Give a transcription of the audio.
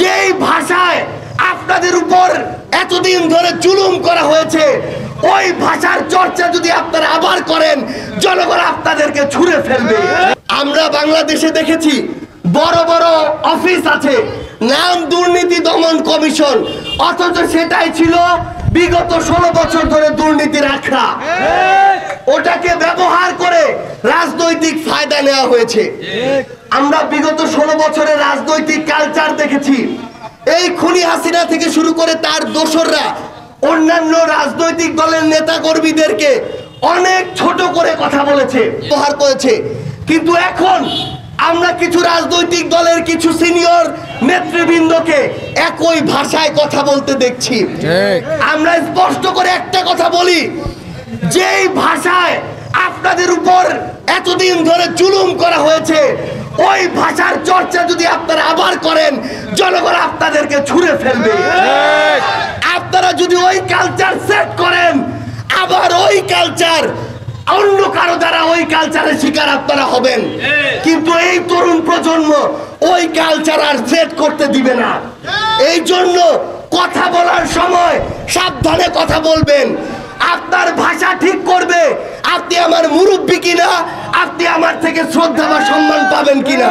যেই ভাষায় আপনাদের উপর এতদিন ধরে জুলুম করা হয়েছে, ওই ভাষার চর্চা যদি আপনারা আবার করেন, জনগণ আপনাদেরকে ছুঁড়ে ফেলবে। আমরা বাংলাদেশে দেখেছি বড় বড় অফিস আছে, নাম দুর্নীতি দমন কমিশন, অথচ সেটাই ছিল বিগত 16 বছর ধরে দুর্নীতির আখড়া। ওটাকে ব্যবহার করে রাজনৈতিক ফায়দা নেওয়া হয়েছে। আমরা বিগত 16 বছরের রাজনৈতিক কালচার দেখেছি। এই খুনি হাসিনা থেকে শুরু করে তার দোসররা অন্যান্য রাজনৈতিক দলের নেতা কর্মীদেরকে অনেক ছোট করে কথা বলেছে, ব্যবহার করেছে। কিন্তু এখন আমরা কিছু রাজনৈতিক দলের কিছু সিনিয়র নেতৃবৃন্দকে একই ভাষায় কথা বলতে দেখছি। আমরা স্পষ্ট করে একটা কথা বলি, যেই ভাষায় আপনাদের উপর এতদিন ধরে জুলুম করা হয়েছে, ওই ভাষার চর্চা যদি আপনারা আবার করেন, জনগণ আপনাদেরকে ছুঁড়ে ফেলবে। আপনারা যদি ওই কালচার সেট করেন, আবার ওই কালচার অন্য কারো দ্বারা ওই কালচারের শিকার আপনারা হবেন। কিন্তু এই তরুণ প্রজন্ম ওই কালচার আর সেট করতে দিবে না। এই জন্য কথা বলার সময় সাবধানে কথা বলবেন। আপনার ভাষা ঠিক করবে আপনি আমার মুরব্বি কিনা, আপনি আমার থেকে শ্রদ্ধা বা সম্মান পাবেন কিনা।